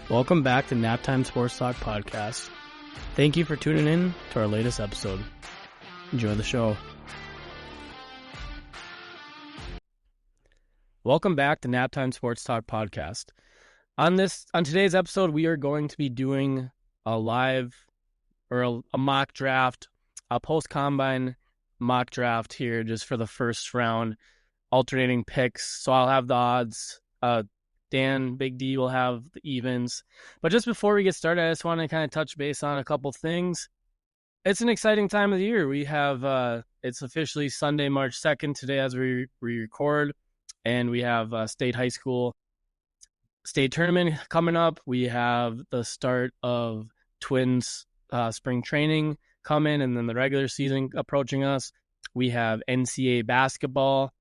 Welcome back to Naptime Sports Talk Podcast. Thank you for tuning in to our latest episode. Enjoy the show. Welcome back to Naptime Sports Talk Podcast. On today's episode, we are going to be doing a live or a mock draft, a post-combine mock draft here just for the first round, alternating picks. So I'll have the odds. Dan, Big D will have the evens. But just before we get started, I just want to kind of touch base on a couple things. It's an exciting time of the year. We have, it's officially Sunday, March 2nd today as we record, and we have state high school state tournament coming up. We have the start of Twins spring training coming, and then the regular season approaching us. We have NCAA basketball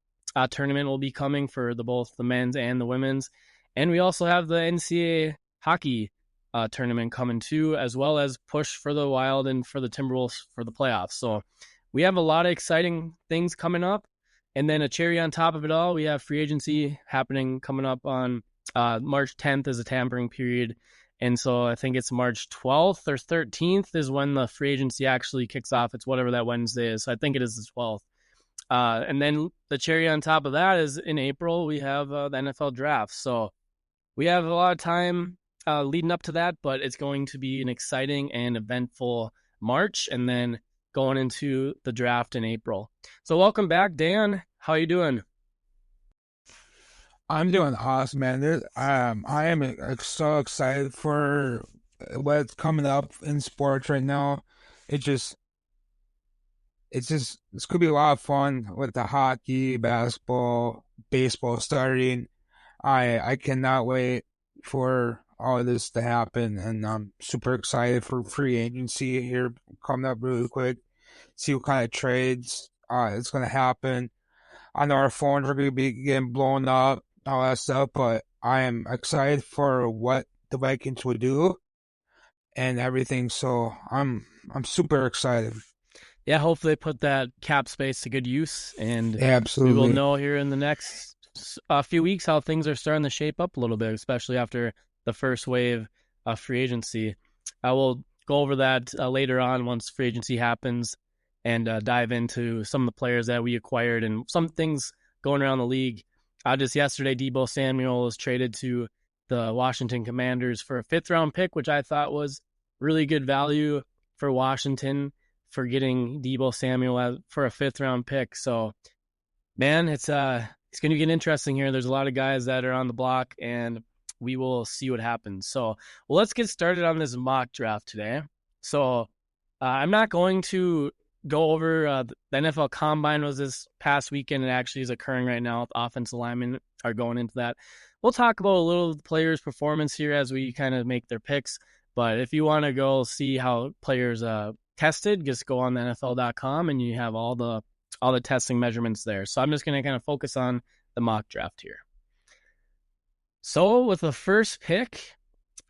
tournament will be coming for both the men's and the women's. And we also have the NCAA hockey tournament coming too, as well as push for the Wild and for the Timberwolves for the playoffs. So we have a lot of exciting things coming up. And then a cherry on top of it all, we have free agency happening coming up on March 10th is a tampering period. And so I think it's March 12th or 13th is when the free agency actually kicks off. It's whatever that Wednesday is. So I think it is the 12th. And then the cherry on top of that is in April, we have the NFL draft. So we have a lot of time leading up to that, but it's going to be an exciting and eventful March and then going into the draft in April. So welcome back, Dan. How are you doing? I'm doing awesome, man. I am so excited for what's coming up in sports right now. It's could be a lot of fun with the hockey, basketball, baseball starting. I cannot wait for all of this to happen, and I'm super excited for free agency here coming up really quick. See what kind of trades it's going to happen. I know our phones are going to be getting blown up, all that stuff, but I am excited for what the Vikings will do and everything. So I'm super excited. Yeah, hopefully they put that cap space to good use, and absolutely, we will know here in the next few weeks how things are starting to shape up a little bit, especially after the first wave of free agency. I will go over that later on once free agency happens and dive into some of the players that we acquired and some things going around the league. Just yesterday, Deebo Samuel was traded to the Washington Commanders for a 5th-round pick, which I thought was really good value for Washington for getting Deebo Samuel for a 5th-round pick. So, man, it's going to get interesting here. There's a lot of guys that are on the block, and we will see what happens. So, well, let's get started on this mock draft today. So, I'm not going to go over the NFL Combine was this past weekend. It actually is occurring right now. The offensive linemen are going into that. We'll talk about a little of the players' performance here as we kind of make their picks. But if you want to go see how players tested, just go on the NFL.com and you have all the testing measurements there. So I'm just going to kind of focus on the mock draft here. So with the first pick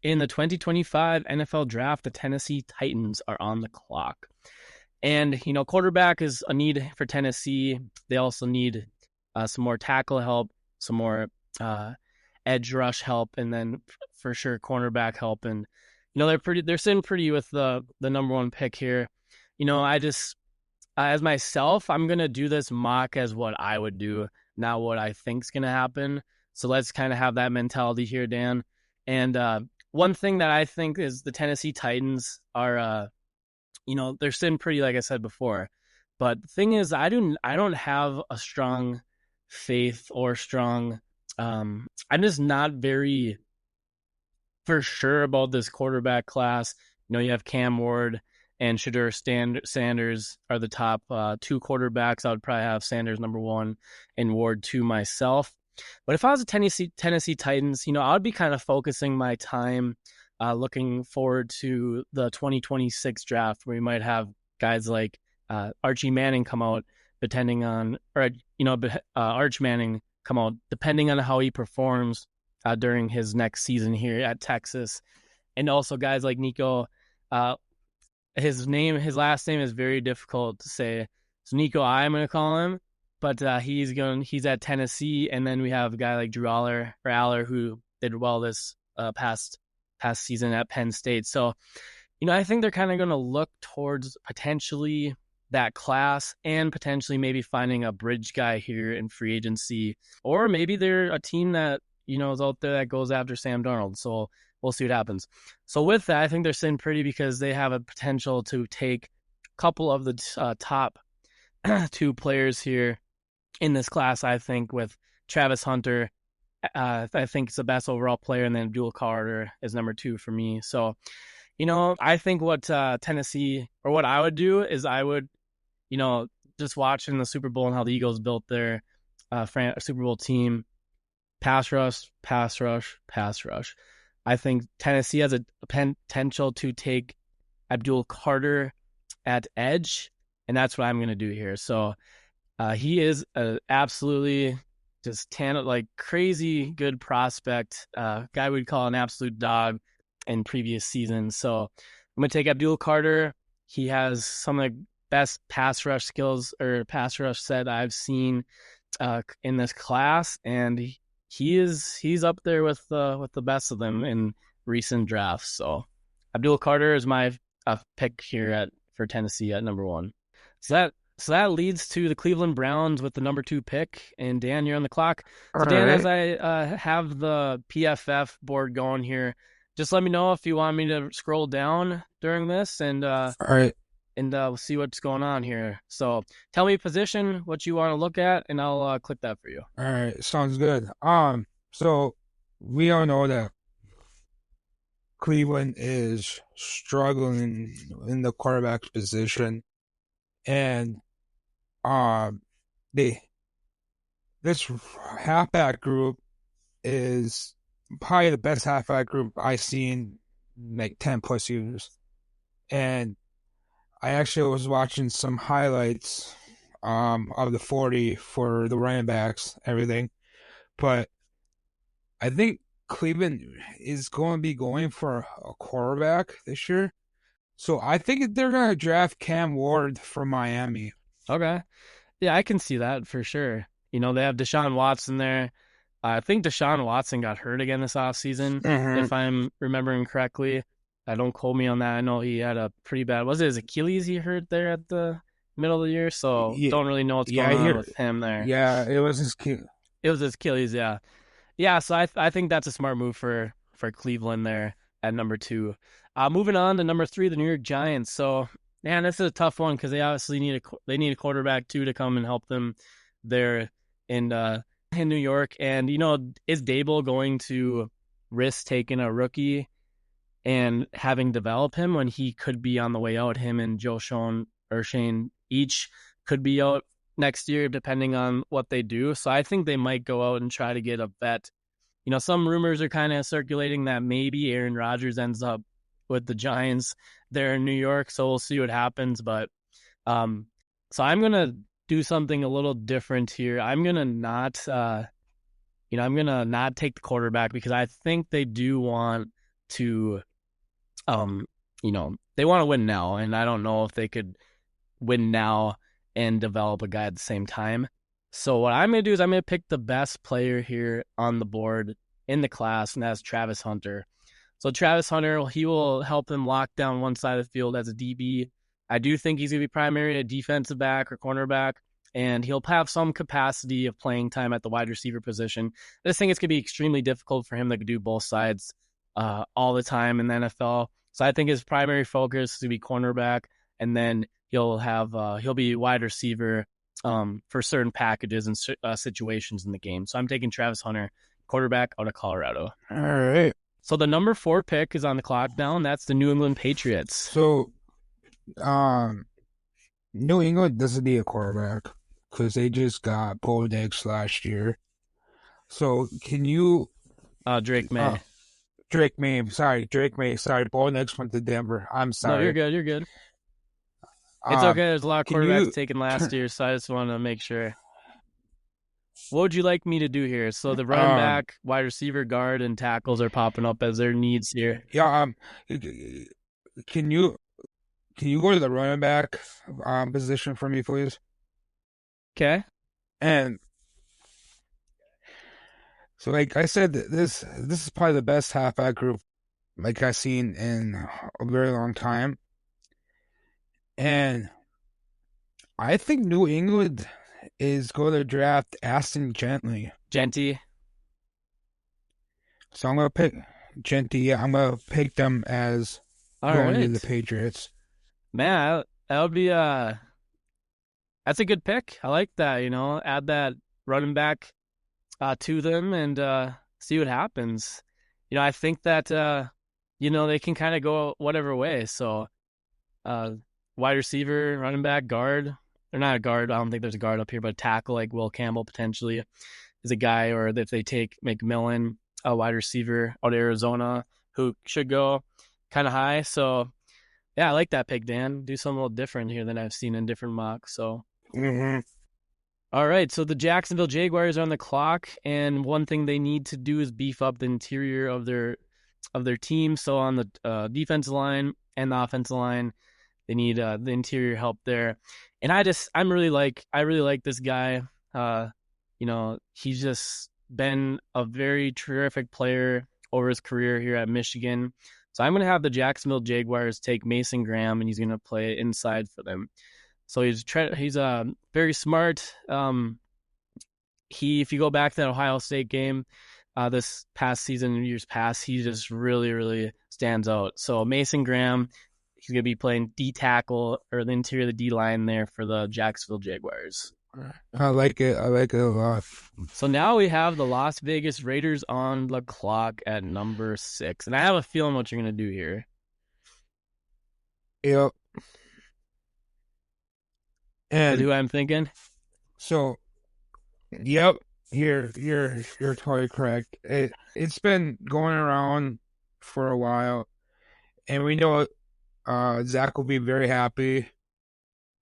in the 2025 NFL draft, the Tennessee Titans are on the clock. And, quarterback is a need for Tennessee. They also need some more tackle help, some more edge rush help, and then for sure cornerback help. And, they're sitting pretty with the number one pick here. I just, as myself, I'm going to do this mock as what I would do, not what I think is going to happen. So let's kind of have that mentality here, Dan. And one thing that I think is the Tennessee Titans are, they're sitting pretty, like I said before. But the thing is, I don't have a strong faith or strong, I'm just not very for sure about this quarterback class. You have Cam Ward and Shedeur Sanders are the top 2 quarterbacks. I would probably have Sanders number 1 and Ward 2 myself. But if I was a Tennessee Titans, I would be kind of focusing my time looking forward to the 2026 draft where we might have guys like Archie Manning come out, Arch Manning come out, depending on how he performs during his next season here at Texas. And also guys like Nico, his last name is very difficult to say. So Nico, I'm going to call him, but he's at Tennessee. And then we have a guy like Drew Aller who did well this past past season at Penn State. So, I think they're kind of going to look towards potentially that class and potentially maybe finding a bridge guy here in free agency, or maybe they're a team that, is out there that goes after Sam Darnold. So we'll see what happens. So with that, I think they're sitting pretty because they have a potential to take a couple of the top two players here in this class, I think, with Travis Hunter. I think it's the best overall player, and then Abdul Carter is number 2 for me. So, I think what Tennessee, or what I would do is I would, just watching the Super Bowl and how the Eagles built their Super Bowl team, pass rush, pass rush, pass rush. I think Tennessee has a potential to take Abdul Carter at edge, and that's what I'm going to do here. So he is a absolutely just crazy good prospect, guy we'd call an absolute dog in previous seasons. So I'm going to take Abdul Carter. He has some of the best pass rush skills or pass rush set I've seen in this class, and he's up there with the best of them in recent drafts. So Abdul Carter is my pick here for Tennessee at number 1. So that leads to the Cleveland Browns with the number 2 pick. And Dan, you're on the clock. So Dan, as I have the PFF board going here, just let me know if you want me to scroll down during this, and All right. And we'll see what's going on here. So tell me position, what you want to look at, and I'll click that for you. All right, sounds good. So we all know that Cleveland is struggling in the quarterback position, and this halfback group is probably the best halfback group I've seen in like 10 plus years. And I actually was watching some highlights of the 40 for the running backs, everything. But I think Cleveland is going to be going for a quarterback this year. So I think they're going to draft Cam Ward from Miami. Okay. Yeah, I can see that for sure. They have Deshaun Watson there. I think Deshaun Watson got hurt again this offseason, if I'm remembering correctly. Don't quote me on that. I know he had a pretty bad, was it his Achilles he hurt there at the middle of the year? So don't really know what's going on with him there. Yeah, it was his Achilles, yeah. Yeah, so I think that's a smart move for Cleveland there at number 2. Moving on to number 3, the New York Giants. So, man, this is a tough one because they obviously need a quarterback too to come and help them there in New York. And is Dable going to risk taking a rookie and having develop him when he could be on the way out? Him and Joe Shane each could be out next year, depending on what they do. So I think they might go out and try to get a vet. Some rumors are kind of circulating that maybe Aaron Rodgers ends up with the Giants there in New York. So we'll see what happens. But so I'm going to do something a little different here. I'm going to not, take the quarterback because I think they do want to, they want to win now. And I don't know if they could win now and develop a guy at the same time. So what I'm going to do is I'm going to pick the best player here on the board in the class, and that's Travis Hunter. So Travis Hunter, he will help him lock down one side of the field as a DB. I do think he's going to be primarily a defensive back or cornerback, and he'll have some capacity of playing time at the wide receiver position. I just think it's going to be extremely difficult for him to do both sides all the time in the NFL. So I think his primary focus is to be cornerback, and then he'll be wide receiver for certain packages and situations in the game. So I'm taking Travis Hunter, quarterback out of Colorado. All right. So the number 4 pick is on the clock now, and that's the New England Patriots. So, New England doesn't need a quarterback because they just got Bo Nix last year. So can you? Drake May. Drake May. Sorry, Bo Nix went to Denver. I'm sorry. No, you're good. It's okay. There's a lot of quarterbacks taken last year, so I just want to make sure. What would you like me to do here? So the running back, wide receiver, guard, and tackles are popping up as their needs here. Yeah. Can you go to the running back position for me, please? Okay. And so, like I said, this is probably the best halfback group like I've seen in a very long time. And I think New England is going to draft Aston Gently. Genty. So I'm going to pick Genty. Yeah, I'm going to pick them as All going to the right. Patriots. Man, that would be that's a good pick. I like that, add that running back to them and see what happens. I think that they can kind of go whatever way. So uh wide receiver, running back, guard. They're not a guard. I don't think there's a guard up here, but a tackle like Will Campbell potentially is a guy, or if they take McMillan, a wide receiver out of Arizona, who should go kind of high. So yeah, I like that pick, Dan. Do something a little different here than I've seen in different mocks. So Mm-hmm. all right, so the Jacksonville Jaguars are on the clock, and one thing they need to do is beef up the interior of their team. So on the defensive line and the offensive line, they need the interior help there. And I really like this guy. He's just been a very terrific player over his career here at Michigan. So I'm going to have the Jacksonville Jaguars take Mason Graham, and he's going to play inside for them. So he's very smart. If you go back to that Ohio State game, this past season and years past, he just really, really stands out. So Mason Graham, he's gonna be playing D tackle or the interior of the D line there for the Jacksonville Jaguars. I like it. I like it a lot. So now we have the Las Vegas Raiders on the clock at number 6, and I have a feeling what you're gonna do here. Yep. With And who I'm thinking? so, yep, you're totally correct. It's been going around for a while, and we know Zach will be very happy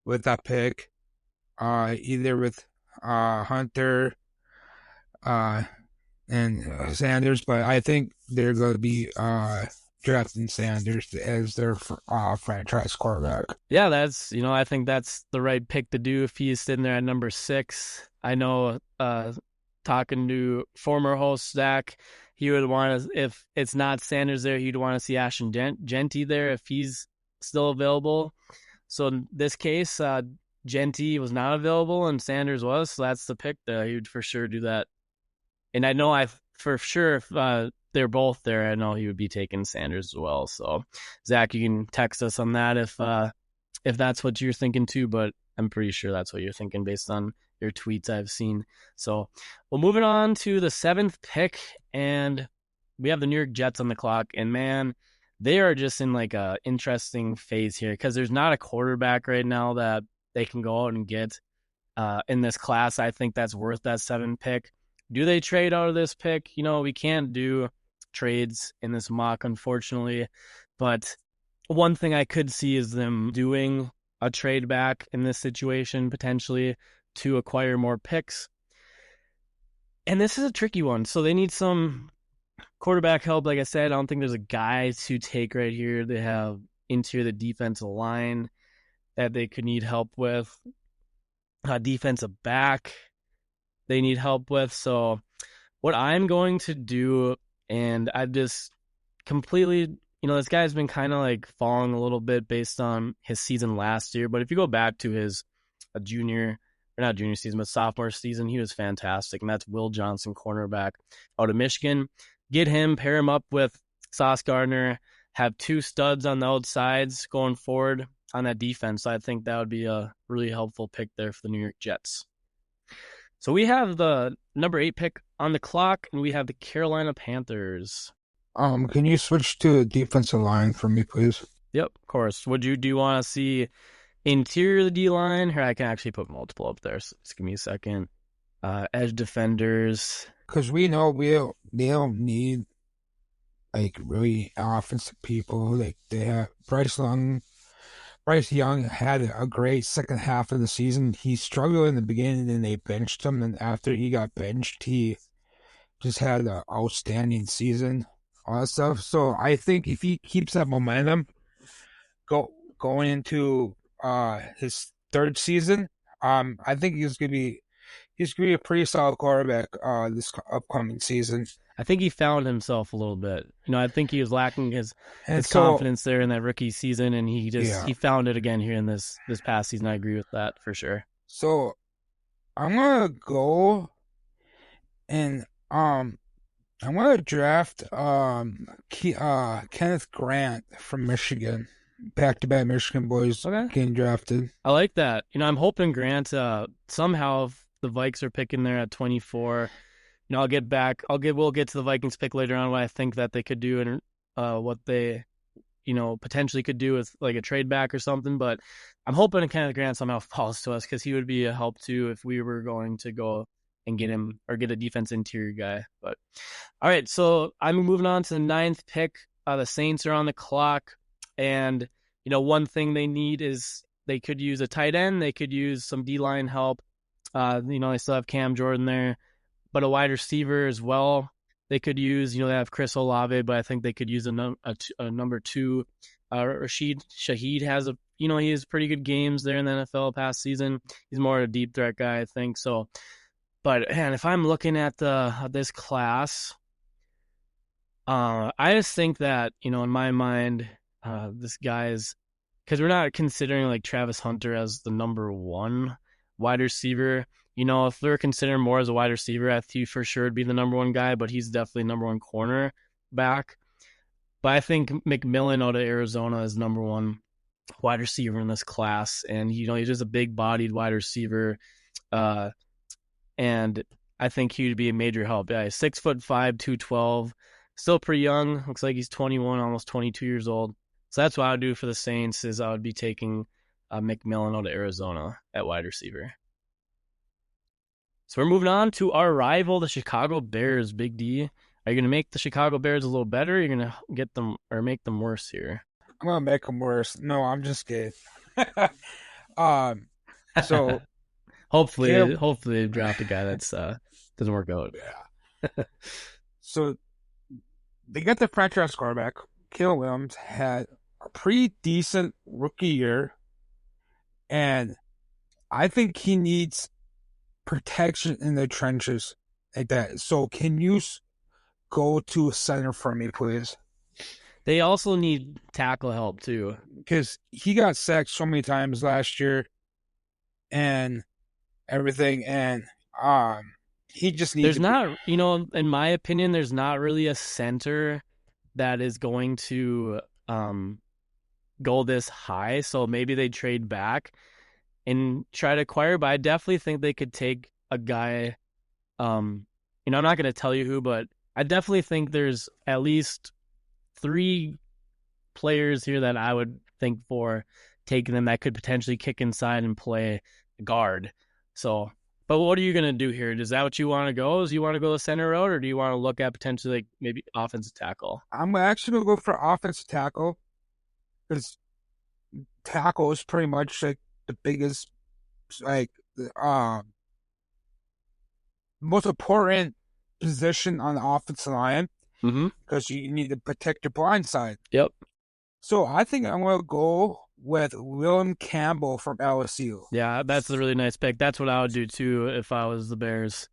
with that pick. Either with Hunter uh and Sanders, but I think they're going to be drafting Sanders as their franchise quarterback. Yeah, I think that's the right pick to do if he's sitting there at number 6. I know, talking to former host Zach, he would want to, if it's not Sanders there, he'd want to see Ashton Genty there if he's still available. So in this case, Genty was not available and Sanders was, so that's the pick there. He would for sure do that. And I know for sure if they're both there, I know he would be taking Sanders as well. So Zach, you can text us on that if that's what you're thinking too, but I'm pretty sure that's what you're thinking based on your tweets I've seen. So well, moving on to the 7th pick, and we have the New York Jets on the clock, and man, they are just in like a interesting phase here because there's not a quarterback right now that they can go out and get in this class. I think that's worth that 7 pick. Do they trade out of this pick? We can't do trades in this mock, unfortunately, but one thing I could see is them doing a trade back in this situation potentially to acquire more picks. And this is a tricky one. So they need some quarterback help. Like I said, I don't think there's a guy to take right here. They have interior the defensive line that they could need help with. Defensive back they need help with. So what I'm going to do, and I've just completely, this guy's been kind of like falling a little bit based on his season last year. But if you go back to his not junior season, but sophomore season, he was fantastic. And that's Will Johnson, cornerback out of Michigan. Get him, pair him up with Sauce Gardner, have 2 studs on the outsides going forward on that defense. So I think that would be a really helpful pick there for the New York Jets. So we have the number 8 pick on the clock, and we have the Carolina Panthers. Can you switch to the defensive line for me, please? Yep, of course. Do you want to see interior of the D line? Here, I can actually put multiple up there. So just give me a second. Edge defenders. Because we know they don't need like really offensive people. Like they have Bryce Young. Bryce Young had a great second half of the season. He struggled in the beginning, and they benched him. And after he got benched, he just had an outstanding season. All that stuff. So I think if he keeps that momentum going into his 3rd season, I think he's gonna be he's gonna be a pretty solid quarterback this upcoming season. I think he found himself a little bit. I think he was lacking And his so confidence there in that rookie season, and yeah, he found it again here in this past season. I agree with that for sure. so I'm gonna go and I'm gonna draft Kenneth Grant from Michigan. Back to back Michigan boys Okay, getting drafted. I like that. I'm hoping Grant somehow if the Vikes are picking there at 24. I'll get back. We'll get to the Vikings pick later on. What I think that they could do and what they potentially could do with like a trade back or something. But I'm hoping Kenneth Grant somehow falls to us because he would be a help too if we were going to go and get him or get a defense interior guy. But all right, so I'm moving on to the ninth pick. The Saints are on the clock, and one thing they need is they could use a tight end. They could use some D line help. They still have Cam Jordan there, but a wide receiver as well. They could use, they have Chris Olave, but I think they could use a number two. Rashid Shaheed has he has pretty good games there in the NFL past season. He's more a deep threat guy, I think. So, but man, if I'm looking at this class, I just think that in my mind, this guy's because we're not considering like Travis Hunter as the number one wide receiver. If they're considering more as a wide receiver, I think he for sure would be the number one guy, but he's definitely number one corner back. But I think McMillan out of Arizona is number one wide receiver in this class, and he's just a big-bodied wide receiver, and I think he would be a major help. Yeah, he's 6'5", 212, still pretty young. Looks like he's 21, almost 22 years old. So that's what I would do for the Saints is I would be taking McMillan out of Arizona at wide receiver. So we're moving on to our rival, the Chicago Bears. Big D, are you going to make the Chicago Bears a little better? Or are you going to get them or make them worse here? I'm gonna make them worse. No, I'm just kidding. um, so hopefully, Caleb, hopefully they draft a guy that's doesn't work out. yeah. So they got the franchise quarterback. Caleb Williams had a pretty decent rookie year, and I think he needs protection in the trenches like that. So can you go to center for me, please? They also need tackle help too. Because he got sacked so many times last year and everything, and he just needs There's to be. not, in my opinion, there's not really a center that is going to go this high. So maybe they trade back and try to acquire. But I definitely think they could take a guy. I'm not going to tell you who, but I definitely think there's at least 3 players here that I would think for taking them that could potentially kick inside and play guard. So, but what are you going to do here? Is that what you want to go? Do you want to go the center route, or do you want to look at potentially like maybe offensive tackle? I'm actually gonna go for offensive tackle because tackle is pretty much like the biggest, like, most important position on the offensive line Mm-hmm. because you need to protect your blind side. Yep. So I think I'm gonna go with William Campbell from LSU. Yeah, that's a really nice pick. That's what I would do too if I was the Bears.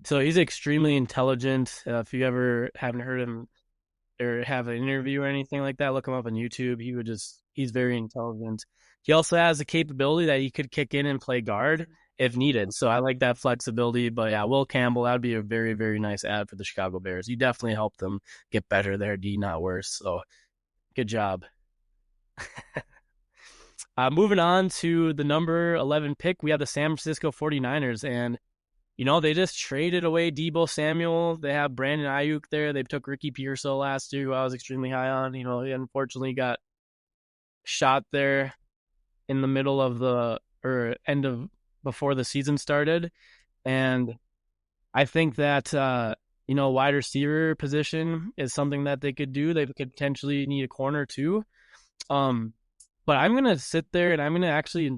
So he's extremely intelligent. If you ever haven't heard him or have an interview or anything like that, look him up on YouTube. He's very intelligent. He also has the capability that he could kick in and play guard if needed. So I like that flexibility. But yeah, Will Campbell, that'd be a very, very nice ad for the Chicago Bears. You definitely help them get better there, D, not worse. So good job. Moving on to the number 11 pick, we have the San Francisco 49ers. And they just traded away Deebo Samuel. They have Brandon Ayuk there. They took Ricky Pearsall last year, who I was extremely high on. He unfortunately got shot there in the middle of or end of before the season started. And I think that, wide receiver position is something that they could do. They could potentially need a corner too. But I'm going to sit there and I'm going to actually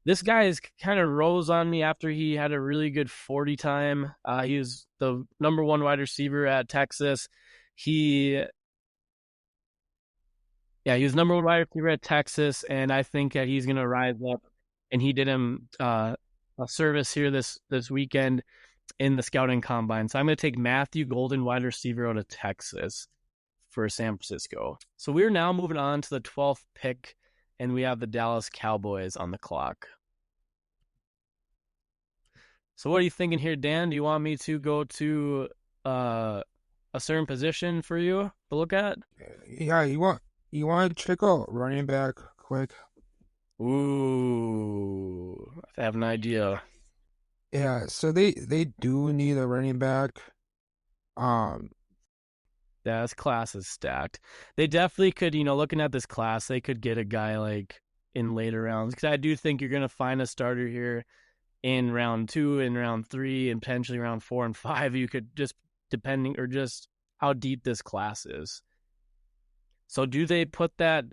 this guy is kind of rose on me after he had a really good 40 time. He was the number one wide receiver at Texas. He was number one wide receiver at Texas, and I think that he's going to rise up. And he did him service here this weekend in the scouting combine. So I'm going to take Matthew Golden, wide receiver out of Texas, for San Francisco. So we're now moving on to the 12th pick, and we have the Dallas Cowboys on the clock. So what are you thinking here, Dan? Do you want me to go to a certain position for you to look at? Yeah, you want to check out running back quick? Ooh, I have an idea. Yeah, so they do need a running back. Um, Yeah, this class is stacked. They definitely could, looking at this class, they could get a guy like in later rounds, because I do think you're going to find a starter here in round 2 and round 3 and potentially round 4 and 5. You could just, depending, or just how deep this class is. So do they put that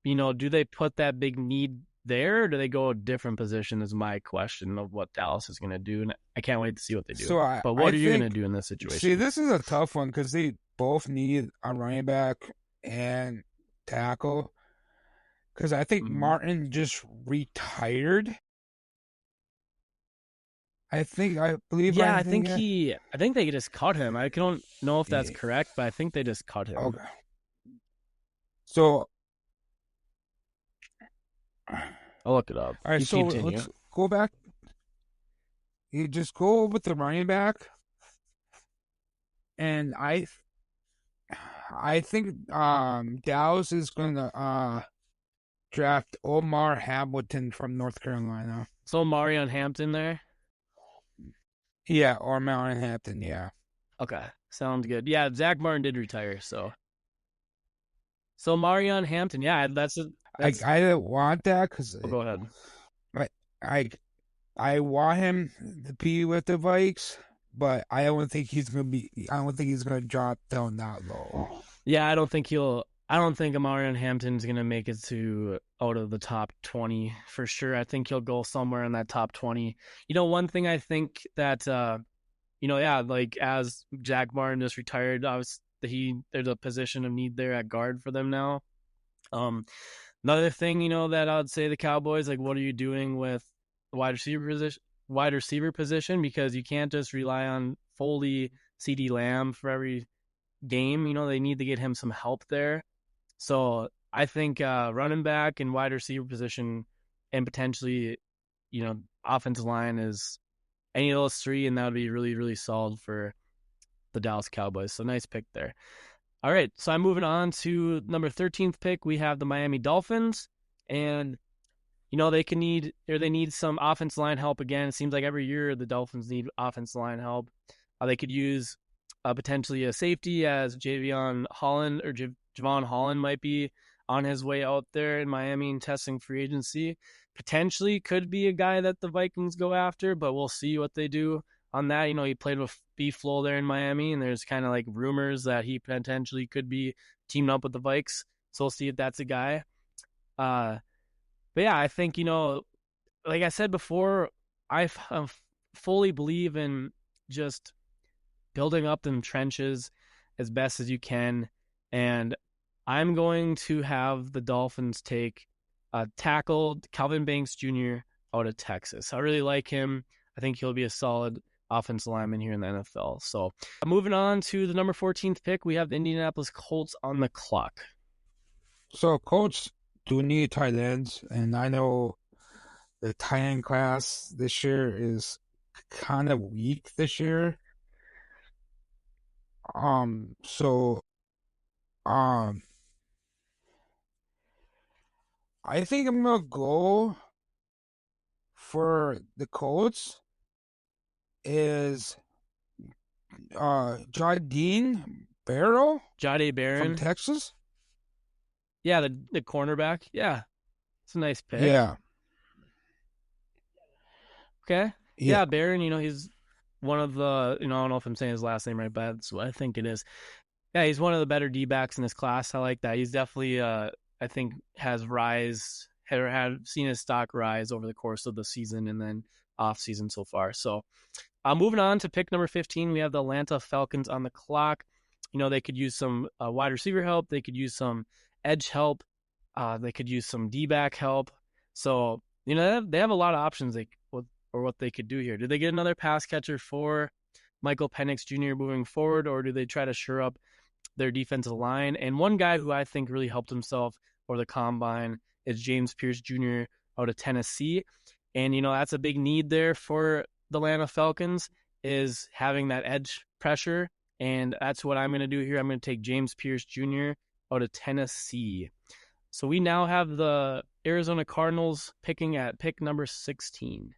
big need there, or do they go a different position is my question of what Dallas is going to do. And I can't wait to see what they do. so But what I are you going think, to do in this situation? see, this is a tough one because they both need a running back and tackle. Because I think Martin just retired. I believe. Yeah, I think they just cut him. I don't know if that's Yeah. correct, but I think they just cut him. Okay. So, I'll look it up. all right. You So continue. let's go back. You just go with the running back, and I think Dallas is gonna draft Omar Hamilton from North Carolina. So Marion Hampton there? Yeah, or Mountain Hampton, yeah. Okay, sounds good. Yeah, Zach Martin did retire, so Marion Hampton, yeah, that's I didn't want that because go ahead. I want him to be with the Vikes, but I don't think he's gonna drop down that low. Yeah, I don't think Marion Hampton's gonna make it to out of the top 20 for sure. I think he'll go somewhere in that top 20. One thing I think that like as Jack Martin just retired, there's a position of need there at guard for them now. Another thing, that I'd say the Cowboys, like, what are you doing with the wide receiver position? Because you can't just rely on Foley, CeeDee Lamb for every game. They need to get him some help there. So I think running back and wide receiver position and potentially, offensive line is any of those three, and that would be really, really solid for the Dallas Cowboys. So nice pick there. All right, so I'm moving on to number 13th pick. We have the Miami Dolphins, and they need some offensive line help again. It seems like every year the Dolphins need offensive line help. They could use potentially a safety, as Javon Holland might be on his way out there in Miami and testing free agency. Potentially could be a guy that the Vikings go after, but we'll see what they do on that. He played with B-Flow there in Miami, and there's kind of like rumors that he potentially could be teaming up with the Vikes. So we'll see if that's a guy. But yeah, I think, like I said before, I fully believe in just building up them trenches as best as you can. And I'm going to have the Dolphins take tackle Calvin Banks Jr. out of Texas. I really like him. I think he'll be a solid offensive lineman here in the NFL. So moving on to the number 14th pick, we have the Indianapolis Colts on the clock. So Colts do need tight ends, and I know the tight end class this year is kind of weak this year. So, I think I'm gonna go for the Colts is Jardine Barrow Jahdae Barron from Texas. Yeah, the cornerback. Yeah, it's a nice pick. Yeah. Okay. Yeah, Barron. He's one of the. I don't know if I'm saying his last name right, but that's what I think it is. Yeah, he's one of the better D-backs in this class. I like that. He's definitely, I think, had seen his stock rise over the course of the season and then off season so far. So, moving on to pick number 15, we have the Atlanta Falcons on the clock. They could use some wide receiver help. They could use some edge help. They could use some D-back help. So, they have a lot of options or what they could do here. Do they get another pass catcher for Michael Penix Jr. moving forward, or do they try to shore up their defensive line? And one guy who I think really helped himself for the combine is James Pierce Jr. out of Tennessee. And, that's a big need there for the Atlanta Falcons, is having that edge pressure. And that's what I'm going to do here. I'm going to take James Pierce Jr. out of Tennessee. So we now have the Arizona Cardinals picking at pick number 16.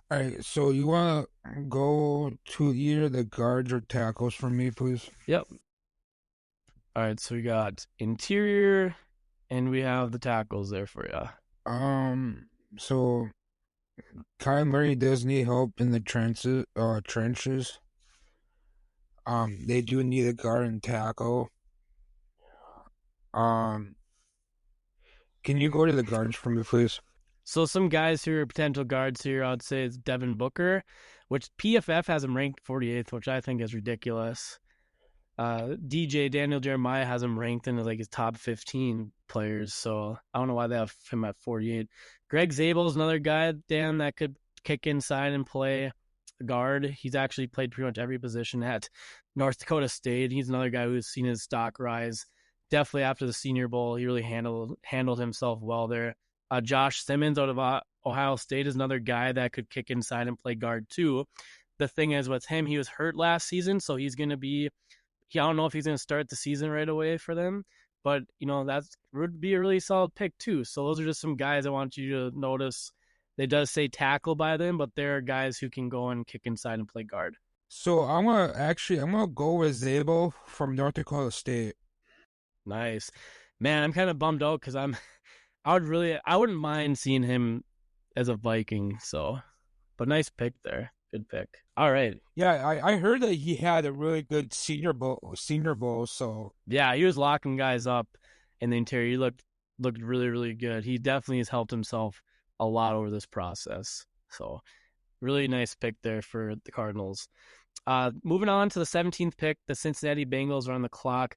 All right, so you want to go to either the guards or tackles for me, please? Yep. All right, so we got interior, and we have the tackles there for you. So Kyle Murray does need help in the trenches. They do need a guard and tackle. Can you go to the guards for me, please? So some guys who are potential guards here, I'd say is Devin Booker, which PFF has him ranked 48th, which I think is ridiculous. Daniel Jeremiah has him ranked in like his top 15 players, so I don't know why they have him at 48. Greg Zabel is another guy, Dan, that could kick inside and play guard. He's actually played pretty much every position at North Dakota State. He's another guy who's seen his stock rise. Definitely after the Senior Bowl, he really handled himself well there. Josh Simmons out of Ohio State is another guy that could kick inside and play guard too. The thing is with him, he was hurt last season, so he's going to be I don't know if he's going to start the season right away for them, but, that would be a really solid pick too. So those are just some guys I want you to notice. They does say tackle by them, but there are guys who can go and kick inside and play guard. So I'm gonna go with Zabel from North Dakota State. Nice. Man, I'm kind of bummed out because I wouldn't mind seeing him as a Viking, but nice pick there. Good pick. All right. Yeah, I heard that he had a really good Senior Bowl. So yeah, he was locking guys up in the interior. He looked really, really good. He definitely has helped himself a lot over this process. So really nice pick there for the Cardinals. Moving on to the 17th pick, the Cincinnati Bengals are on the clock.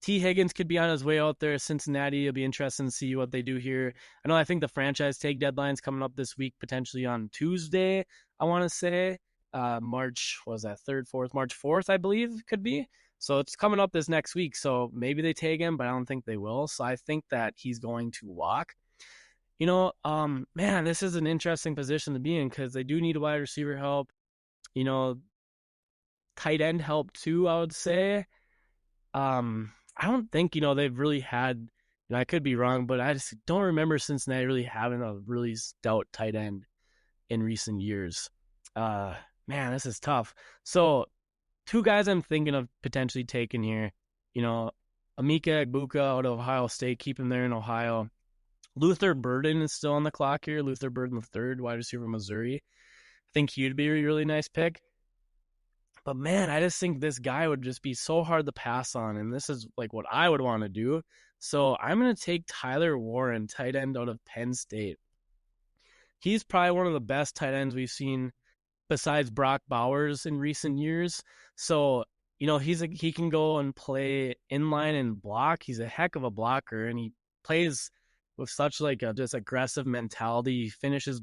T. Higgins could be on his way out there. Cincinnati, it'll be interesting to see what they do here. I think the franchise tag deadline's coming up this week, potentially on Tuesday, I want to say. March 4th, I believe, could be. So it's coming up this next week. So maybe they tag him, but I don't think they will. So I think that he's going to walk. Man, this is an interesting position to be in because they do need wide receiver help. Tight end help too, I would say. I don't think, they've really had, I could be wrong, but I just don't remember Cincinnati really having a really stout tight end in recent years. Man, this is tough. So, two guys I'm thinking of potentially taking here, Emeka Egbuka out of Ohio State, keep him there in Ohio. Luther Burden is still on the clock here. Luther Burden III, wide receiver, Missouri. I think he'd be a really nice pick. But man, I just think this guy would just be so hard to pass on, and this is like what I would want to do. So I'm going to take Tyler Warren, tight end out of Penn State. He's probably one of the best tight ends we've seen besides Brock Bowers in recent years. So, he can go and play inline and block. He's a heck of a blocker, and he plays with such like a just aggressive mentality. He finishes his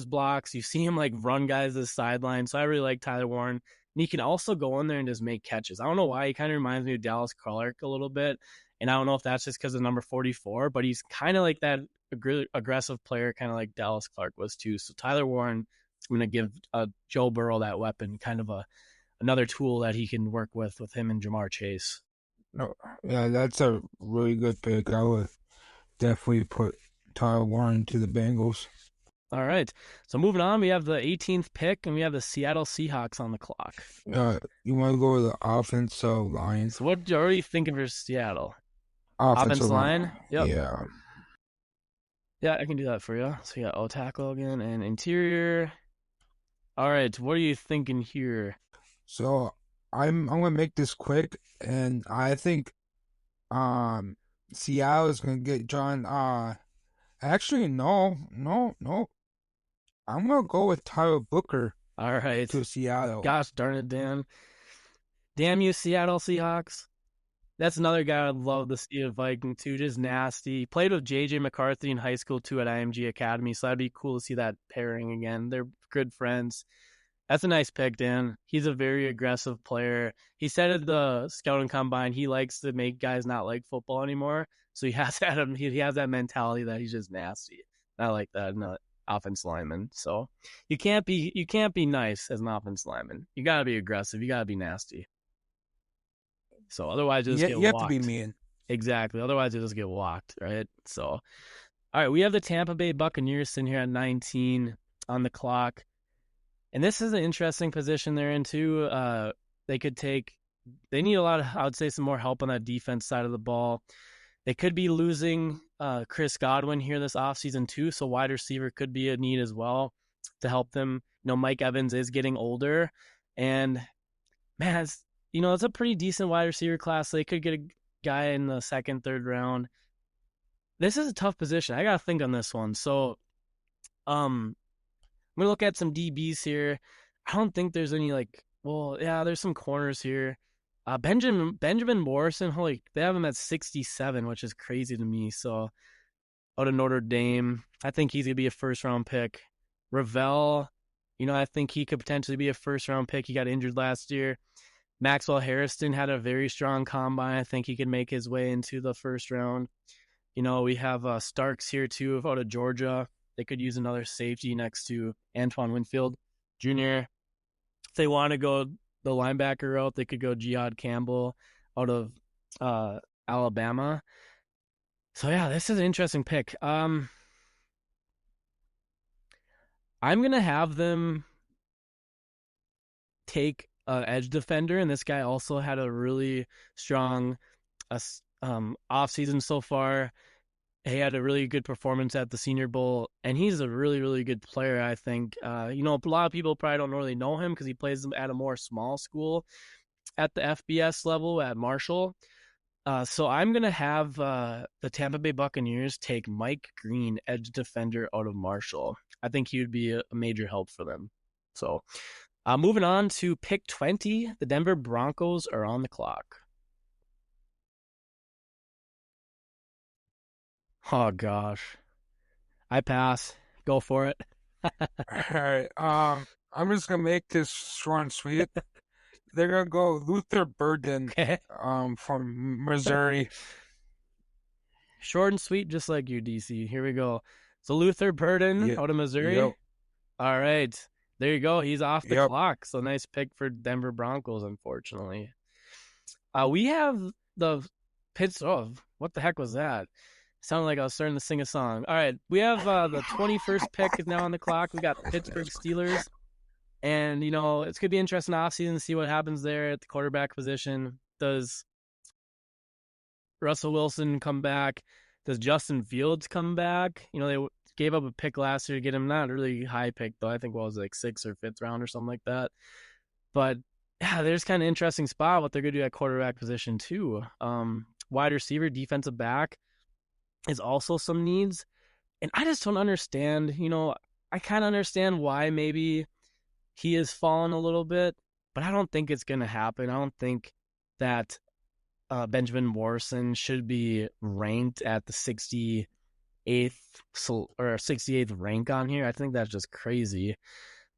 blocks. You see him like run guys to the sideline. So I really like Tyler Warren. And he can also go in there and just make catches. I don't know why. He kind of reminds me of Dallas Clark a little bit. And I don't know if that's just because of number 44, but he's kind of like that aggressive player, kind of like Dallas Clark was too. So Tyler Warren, I'm going to give Joe Burrow that weapon, kind of another tool that he can work with him and Jamar Chase. No, yeah, that's a really good pick. I would definitely put Tyler Warren to the Bengals. All right. So moving on, we have the 18th pick, and we have the Seattle Seahawks on the clock. You want to go with the offensive line? So what are you thinking for Seattle? Offensive line? Yep. Yeah. Yeah, I can do that for you. So you got O tackle again and interior. All right. What are you thinking here? So I'm gonna make this quick, and I think Seattle is gonna get John. Actually, no. I'm going to go with Tyler Booker. All right. To Seattle. Gosh darn it, Dan. Damn you, Seattle Seahawks. That's another guy I'd love to see a Viking too. Just nasty. Played with JJ McCarthy in high school too at IMG Academy, so that'd be cool to see that pairing again. They're good friends. That's a nice pick, Dan. He's a very aggressive player. He said at the scouting combine he likes to make guys not like football anymore. So he has he has that mentality that he's just nasty. I like that in an offense lineman. So you can't be nice as an offense lineman. You gotta be aggressive. You gotta be nasty. So otherwise you just get You have to be walked. mean. Exactly. Otherwise you just get walked, right? So all right, we have the Tampa Bay Buccaneers sitting here at 19 on the clock. And this is an interesting position they're in too. They need a lot of, I would say, some more help on that defense side of the ball. They could be losing Chris Godwin here this offseason too, so wide receiver could be a need as well to help them. Mike Evans is getting older, and man, it's a pretty decent wide receiver class. They could get a guy in the second, third round. This is a tough position. I gotta think on this one. So, I'm gonna look at some DBs here. I don't think there's any there's some corners here. Benjamin Morrison, they have him at 67, which is crazy to me. So out of Notre Dame, I think he's gonna be a first round pick. Ravel, I think he could potentially be a first round pick. He got injured last year. Maxwell Harrison had a very strong combine. I think he could make his way into the first round. We have Starks here too out of Georgia. They could use another safety next to Antoine Winfield Jr. If they want to go the linebacker route, they could go Jihad Campbell out of Alabama. So yeah, this is an interesting pick. I'm gonna have them take an edge defender, and this guy also had a really strong off season so far. He had a really good performance at the Senior Bowl, and he's a really, really good player, I think. A lot of people probably don't really know him because he plays at a more small school at the FBS level at Marshall. So I'm going to have the Tampa Bay Buccaneers take Mike Green, edge defender out of Marshall. I think he would be a major help for them. So moving on to pick 20, the Denver Broncos are on the clock. Oh, gosh. I pass. Go for it. All right. I'm just gonna make this short and sweet. They're gonna go Luther Burden, Okay. from Missouri. Short and sweet, just like you, DC. Here we go. So Luther Burden out of Missouri. Yep. All right. There you go. He's off the Yep. clock. So nice pick for Denver Broncos, unfortunately. We have the Oh, what the heck was that? Sounded like I was starting to sing a song. All right. We have the 21st pick is now on the clock. We got Pittsburgh Steelers. And, it's going to be interesting offseason to see what happens there at the quarterback position. Does Russell Wilson come back? Does Justin Fields come back? They gave up a pick last year to get him. Not a really high pick, though. I think it was like 6th or 5th round or something like that. But, yeah, there's kind of interesting spot what they're going to do at quarterback position, too. Wide receiver, defensive back is also some needs. And I just don't understand. I kind of understand why maybe he has fallen a little bit, but I don't think it's going to happen. I don't think that Benjamin Morrison should be ranked at the 68th or 68th rank on here. I think that's just crazy.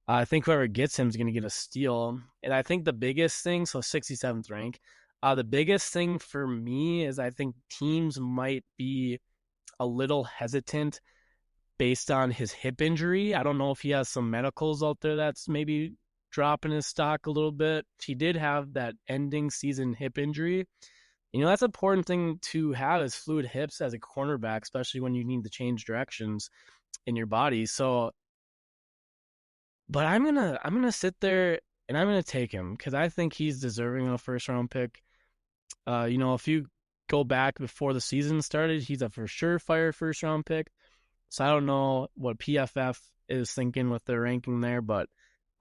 I think whoever gets him is going to get a steal. And I think the biggest thing, so 67th rank, the biggest thing for me is I think teams might be a little hesitant based on his hip injury. I don't know if he has some medicals out there that's maybe dropping his stock a little bit. He did have that ending season hip injury. That's an important thing to have is fluid hips as a cornerback, especially when you need to change directions in your body. So, but I'm gonna sit there and I'm gonna take him because I think he's deserving of a first round pick. If you go back before the season started, he's a for sure fire first round pick. So I don't know what PFF is thinking with their ranking there, but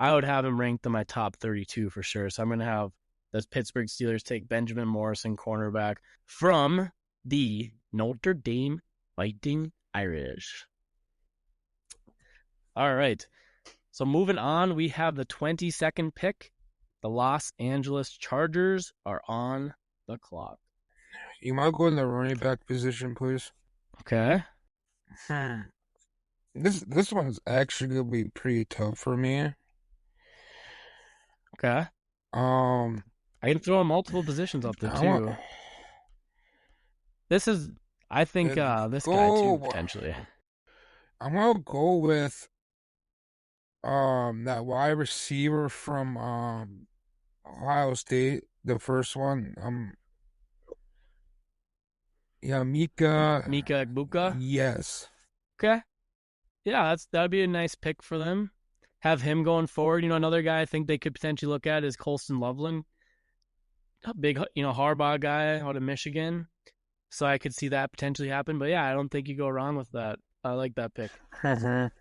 I would have him ranked in my top 32 for sure. So I'm going to have the Pittsburgh Steelers take Benjamin Morrison, cornerback from the Notre Dame Fighting Irish. All right. So moving on, we have the 22nd pick. The Los Angeles Chargers are on the clock. You might go in the running back position, please. Okay. Hmm. This one's actually gonna be pretty tough for me. Okay. Um, I can throw multiple positions up there I want too. This is, I think, to this guy too go. potentially. I'm gonna go with that wide receiver from Ohio State, the first one. Yeah, Mika. Mika Egbuka. Yes. Okay. Yeah, that'd be a nice pick for them. Have him going forward. Another guy I think they could potentially look at is Colston Loveland, a big, Harbaugh guy out of Michigan. So I could see that potentially happen. But yeah, I don't think you go wrong with that. I like that pick.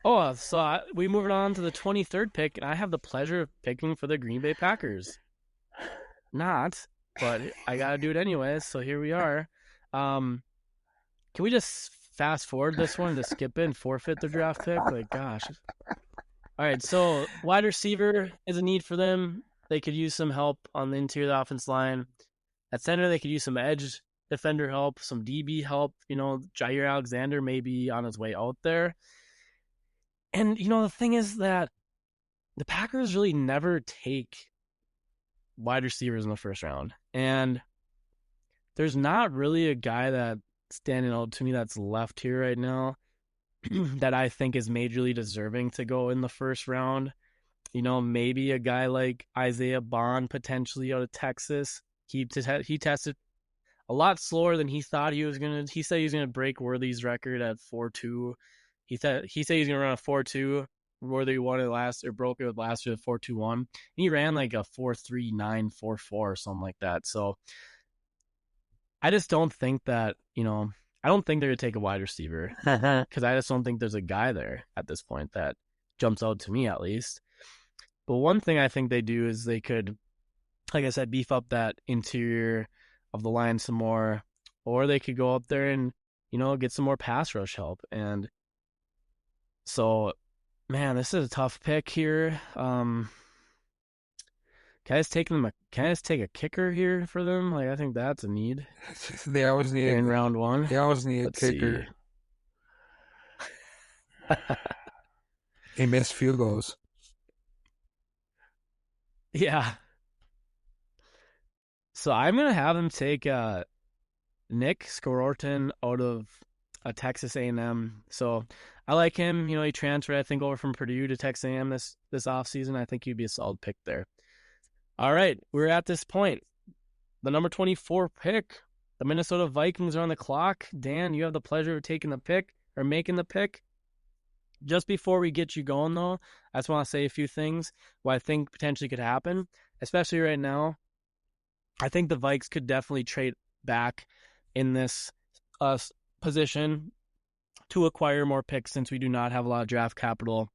Oh, so we moved on to the 23rd pick, and I have the pleasure of picking for the Green Bay Packers. Not, but I gotta do it anyways. So here we are. Can we just fast forward this one to skip it and forfeit the draft pick? Like, gosh. All right, so wide receiver is a need for them. They could use some help on the interior of the offense line. At center, they could use some edge defender help, some DB help. Jair Alexander may be on his way out there. And, the thing is that the Packers really never take wide receivers in the first round. And there's not really a guy that's standing out to me that's left here right now that I think is majorly deserving to go in the first round. Maybe a guy like Isaiah Bond potentially out of Texas. He tested a lot slower than he thought he was gonna. He said he was gonna break Worthy's record at 4.2. He said he's gonna run a 4.2. Worthy won it last or broke it last year at 4.21. He ran like a 4.39, 4.4 or something like that. So I just don't think that I don't think they're gonna take a wide receiver because I just don't think there's a guy there at this point that jumps out to me at least. But one thing I think they do is they could, like I said, beef up that interior of the line some more, or they could go up there and get some more pass rush help. And so, man, this is a tough pick here. Can I just take a kicker here for them? Like I think that's a need. They always need in round one. They always need Let's a kicker. They miss field goals. Yeah. So I'm gonna have him take Nick Skoroten out of Texas A&M. So I like him. He transferred, I think, over from Purdue to Texas A&M this offseason. I think he'd be a solid pick there. All right, we're at this point. The number 24 pick. The Minnesota Vikings are on the clock. Dan, you have the pleasure of taking the pick or making the pick. Just before we get you going, though, I just want to say a few things what I think potentially could happen, especially right now. I think the Vikes could definitely trade back in this position to acquire more picks since we do not have a lot of draft capital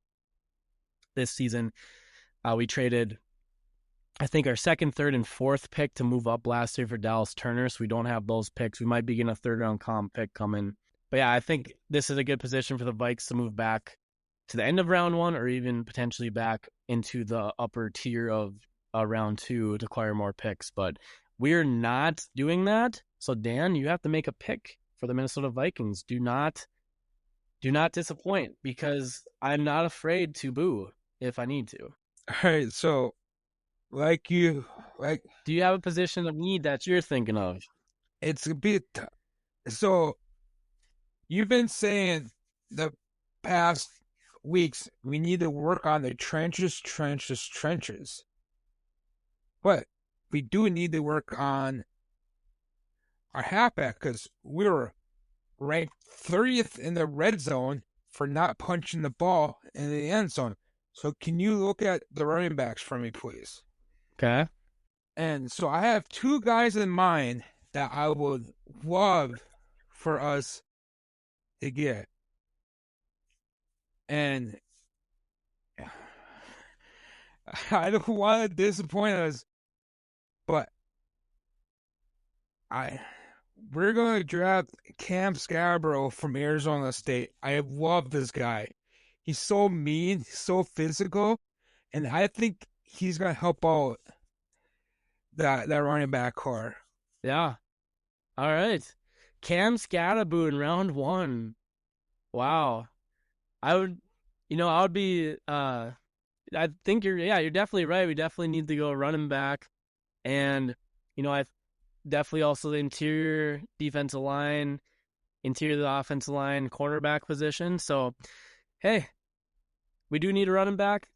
this season. We traded, I think, our second, third, and fourth pick to move up last year for Dallas Turner, so we don't have those picks. We might be getting a third-round comp pick coming. But yeah, I think this is a good position for the Vikes to move back to the end of round one or even potentially back into the upper tier of round two to acquire more picks. But we're not doing that. So, Dan, you have to make a pick for the Minnesota Vikings. Do not disappoint because I'm not afraid to boo if I need to. All right, so do you have a position of need that you're thinking of? It's a bit so you've been saying the past weeks we need to work on the trenches. But we do need to work on our halfback because we were ranked 30th in the red zone for not punching the ball in the end zone. So can you look at the running backs for me, please? Okay. And so I have two guys in mind that I would love for us to get. And I don't want to disappoint us, but we're going to draft Cam Scarborough from Arizona State. I love this guy. He's so mean, so physical, and I think he's going to help out that running back core. Yeah. All right. Cam Scatterboot in round 1. Wow. I would, I would be, I think you're definitely right. We definitely need to go running back. And, I definitely also the interior defensive line, interior of the offensive line, cornerback position. So, hey, we do need a running back.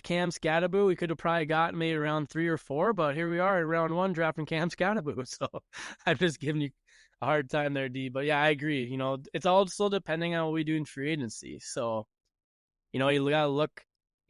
Cam Scatterboot, we could have probably gotten maybe around 3 or 4, but here we are in round 1 drafting Cam Scatterboot. So I'm just giving you a hard time there, D. But yeah, I agree. It's all still depending on what we do in free agency. So, you gotta look.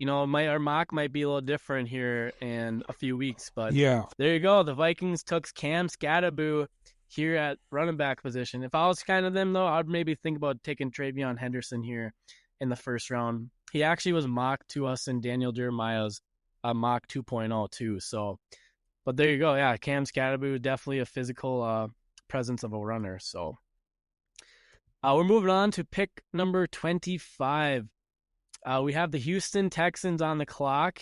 Our mock might be a little different here in a few weeks, but Yeah. there you go. The Vikings took Cam Scatterboot here at running back position. If I was kind of them, though, I'd maybe think about taking Travion Henderson here in the first round. He actually was mocked to us in Daniel Jeremiah's mock 2.0 too. So, but there you go. Yeah, Cam Scatterboot, definitely a physical presence of a runner. So, we're moving on to pick number 25. We have the Houston Texans on the clock,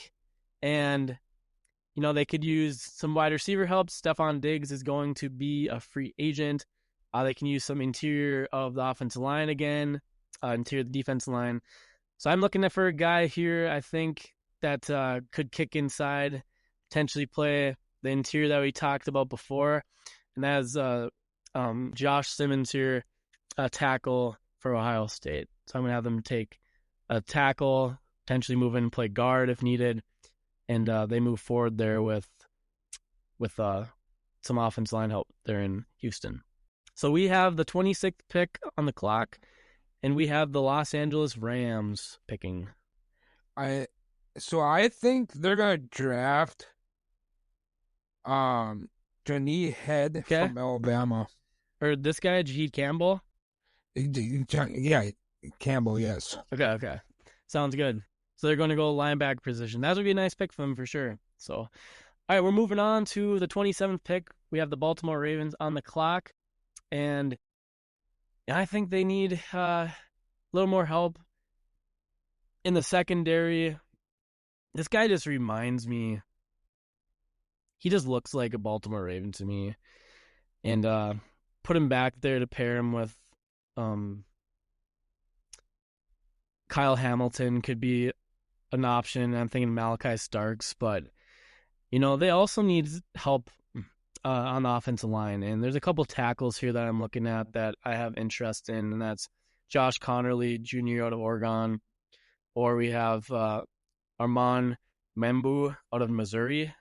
and they could use some wide receiver help. Stephon Diggs is going to be a free agent. They can use some interior of the offensive line again, interior of the defensive line. So I'm looking for a guy here, I think, that could kick inside, potentially play the interior that we talked about before. And that is Josh Simmons here, a tackle for Ohio State. So I'm going to have them take a tackle, potentially move in and play guard if needed. And they move forward there with some offensive line help there in Houston. So we have the 26th pick on the clock, and we have the Los Angeles Rams picking. I think they're gonna draft Johnny Head from Alabama. Or this guy, Jaheed Campbell? Yeah, Campbell, yes. Okay. Sounds good. So they're going to go linebacker position. That would be a nice pick for them for sure. So, all right, we're moving on to the 27th pick. We have the Baltimore Ravens on the clock, and I think they need a little more help in the secondary. This guy just reminds me. He just looks like a Baltimore Raven to me, and put him back there to pair him with Kyle Hamilton could be an option. I'm thinking Malachi Starks, but they also need help on the offensive line. And there's a couple tackles here that I'm looking at that I have interest in, and that's Josh Connerly Jr. out of Oregon, or we have Armand Membu out of Missouri.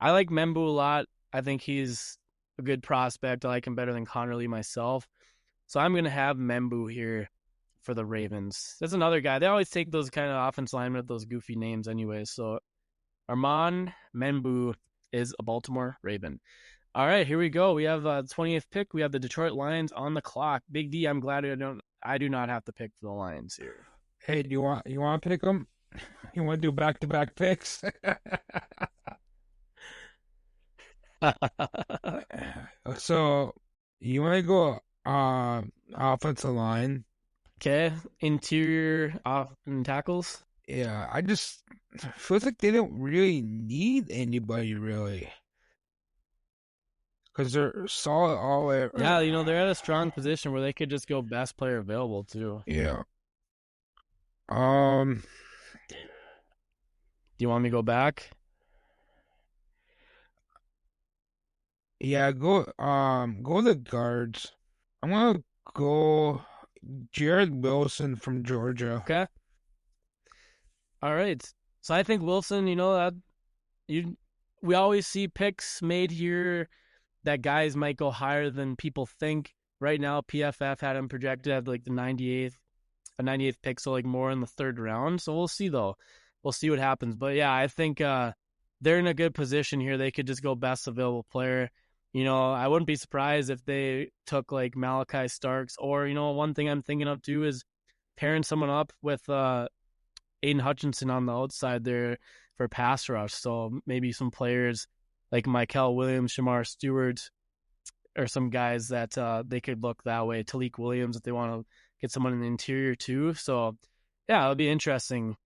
I like Membu a lot. I think he's a good prospect. I like him better than Connerly myself. So I'm going to have Membu here for the Ravens. That's another guy. They always take those kind of offense linemen with those goofy names anyway. So Armand Membu is a Baltimore Raven. All right, here we go. We have the 20th pick. We have the Detroit Lions on the clock. Big D, I'm glad I do not have to pick for the Lions here. Hey, do you want to pick them? You want to do back-to-back picks? So you want to go offensive line? Okay, interior and tackles. Yeah, I just feels like they don't really need anybody really, because they're solid all the way. Yeah, they're at a strong position where they could just go best player available too. Yeah. Do you want me to go back? Yeah, go the guards. I'm gonna go Jared Wilson from Georgia. Okay. All right. So I think Wilson, we always see picks made here that guys might go higher than people think. Right now, PFF had him projected at like the 98th pick, so like more in the third round. So we'll see though. We'll see what happens. But yeah, I think they're in a good position here. They could just go best available player. I wouldn't be surprised if they took like Malachi Starks, or one thing I'm thinking of too is pairing someone up with Aiden Hutchinson on the outside there for pass rush. So maybe some players like Michael Williams, Shamar Stewart, or some guys that they could look that way. Talik Williams if they want to get someone in the interior too. So yeah, it'll be interesting.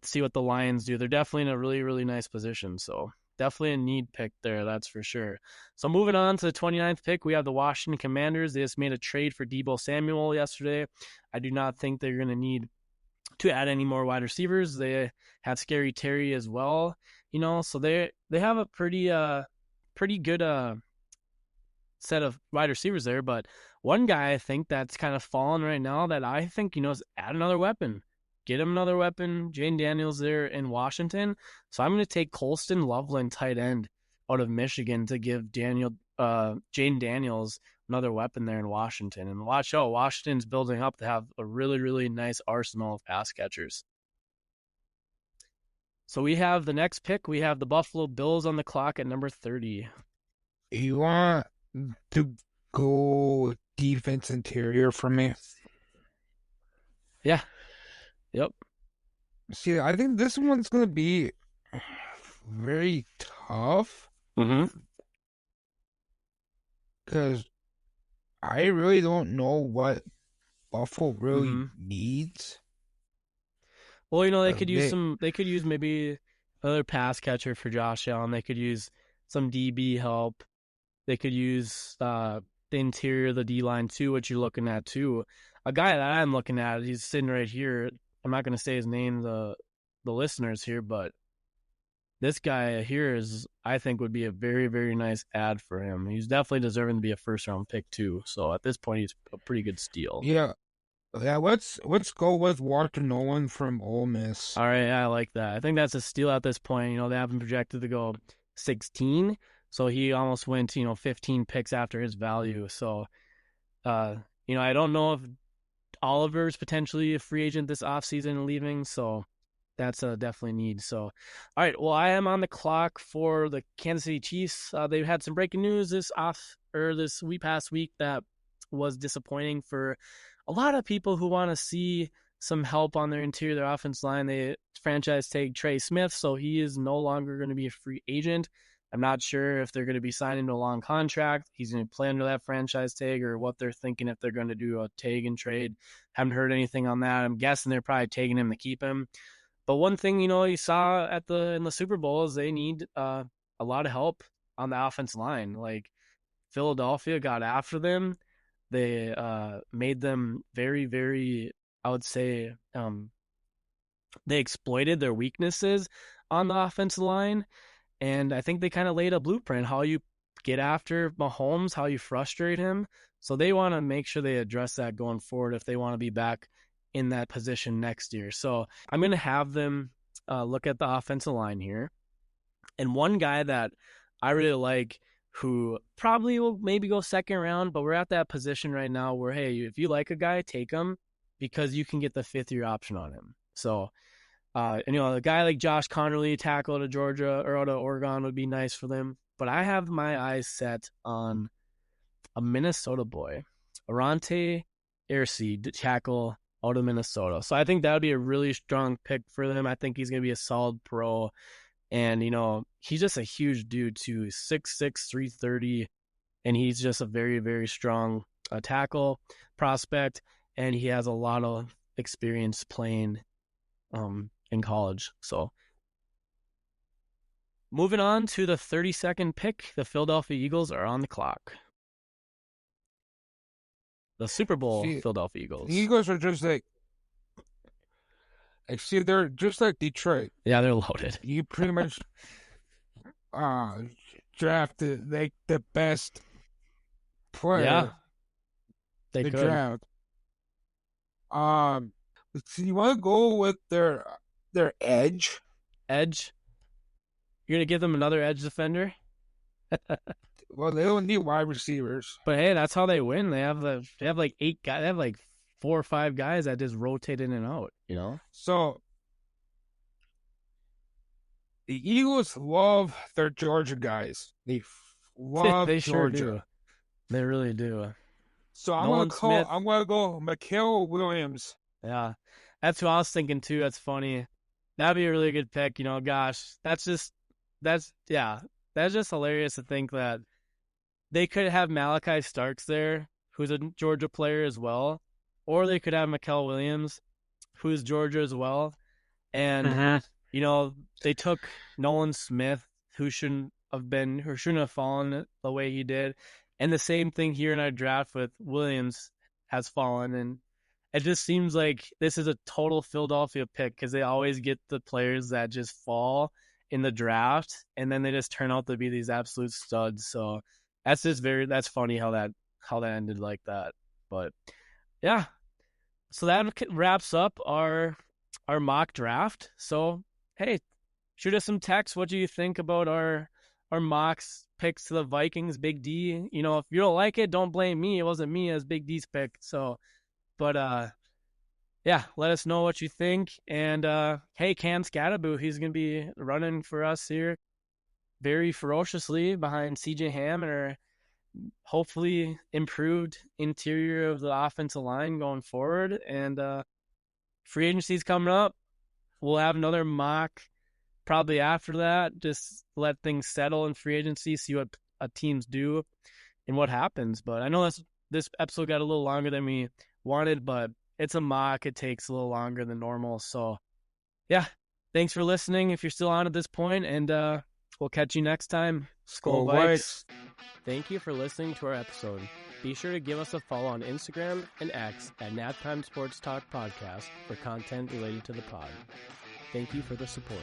See what the Lions do. They're definitely in a really, really nice position. So definitely a need pick there, that's for sure. So moving on to the 29th pick, we have the Washington Commanders. They just made a trade for Deebo Samuel yesterday. I do not think they're going to need to add any more wide receivers. They have Scary Terry as well, so they have a pretty good set of wide receivers there. But one guy I think that's kind of fallen right now that I think, is add another weapon. Get him another weapon. Jane Daniels there in Washington. So I'm going to take Colston Loveland, tight end out of Michigan, to give Jane Daniels another weapon there in Washington. And watch out, Washington's building up to have a really, really nice arsenal of pass catchers. So we have the next pick. We have the Buffalo Bills on the clock at number 30. You want to go defense interior for me? Yeah. Yep. See, I think this one's going to be very tough. Mm-hmm. Because I really don't know what Buffalo really needs. Well, they could use maybe another pass catcher for Josh Allen. They could use some DB help. They could use the interior of the D-line too, what you're looking at too. A guy that I'm looking at, he's sitting right here. I'm not going to say his name to the listeners here, but this guy here I think would be a very, very nice add for him. He's definitely deserving to be a first-round pick too. So at this point, he's a pretty good steal. Yeah, let's go with Walter Nolan from Ole Miss. All right, I like that. I think that's a steal at this point. They have him projected to go 16, so he almost went 15 picks after his value. So, I don't know if Oliver's potentially a free agent this offseason and leaving, so that's definitely need. So, all right, well, I am on the clock for the Kansas City Chiefs. They've had some breaking news this past week that was disappointing for a lot of people who want to see some help on their interior, their offense line. They franchise tag Trey Smith, so he is no longer going to be a free agent. I'm not sure if they're going to be signing to a long contract. He's going to play under that franchise tag, or what they're thinking if they're going to do a tag and trade. Haven't heard anything on that. I'm guessing they're probably taking him to keep him. But one thing, you saw in the Super Bowl is they need a lot of help on the offense line. Like, Philadelphia got after them. They made them very, very, I would say, they exploited their weaknesses on the offensive line. And I think they kind of laid a blueprint, how you get after Mahomes, how you frustrate him. So they want to make sure they address that going forward if they want to be back in that position next year. So I'm going to have them look at the offensive line here. And one guy that I really like, who probably will maybe go second round, but we're at that position right now where, hey, if you like a guy, take him, because you can get the fifth-year option on him. So, a guy like Josh Connerly, tackle out of Georgia or out of Oregon, would be nice for them. But I have my eyes set on a Minnesota boy, Arante Airseed, tackle out of Minnesota. So I think that would be a really strong pick for them. I think he's going to be a solid pro. And, he's just a huge dude too. 6'6", 330. And he's just a very, very strong tackle prospect. And he has a lot of experience playing in college. So moving on to the 32nd pick, the Philadelphia Eagles are on the clock. The Super Bowl Philadelphia Eagles. The Eagles are just they're just like Detroit. Yeah, they're loaded. You pretty much drafted the best player. Yeah, they the could. Draft. So you want to go with their edge? Edge? You're gonna give them another edge defender? Well, they don't need wide receivers. But hey, that's how they win. They have like 8 guys. They have like 4 or 5 guys that just rotate in and out. So the Eagles love their Georgia guys. They love they Georgia. Sure do. They really do. So I'm gonna go Mikael Williams. Yeah, that's who I was thinking too. That's funny. That'd be a really good pick. Gosh, that's just hilarious to think that they could have Malachi Starks there, who's a Georgia player as well, or they could have Mikael Williams, who's Georgia as well. And they took Nolan Smith, who shouldn't have fallen the way he did. And the same thing here in our draft with Williams has fallen. And it just seems like this is a total Philadelphia pick because they always get the players that just fall in the draft and then they just turn out to be these absolute studs. So that's funny how that ended like that. But yeah, so that wraps up our mock draft. So hey, shoot us some text. What do you think about our mocks picks to the Vikings, Big D? You know, if you don't like it, don't blame me. It wasn't me as Big D's pick. So, but yeah, let us know what you think. And hey, Cam Scatterbo, he's gonna be running for us here very ferociously behind CJ Ham and our hopefully improved interior of the offensive line going forward. And free agency's coming up. We'll have another mock probably after that. Just let things settle in free agency, see what teams do and what happens. But I know this episode got a little longer than we wanted, but it's a mock. It takes a little longer than normal. So yeah, thanks for listening if you're still on at this point, and we'll catch you next time. Skol Vikes. Thank you for listening to our episode. Be sure to give us a follow on Instagram and X at Naptime Sports Talk Podcast for content related to the pod. Thank you for the support.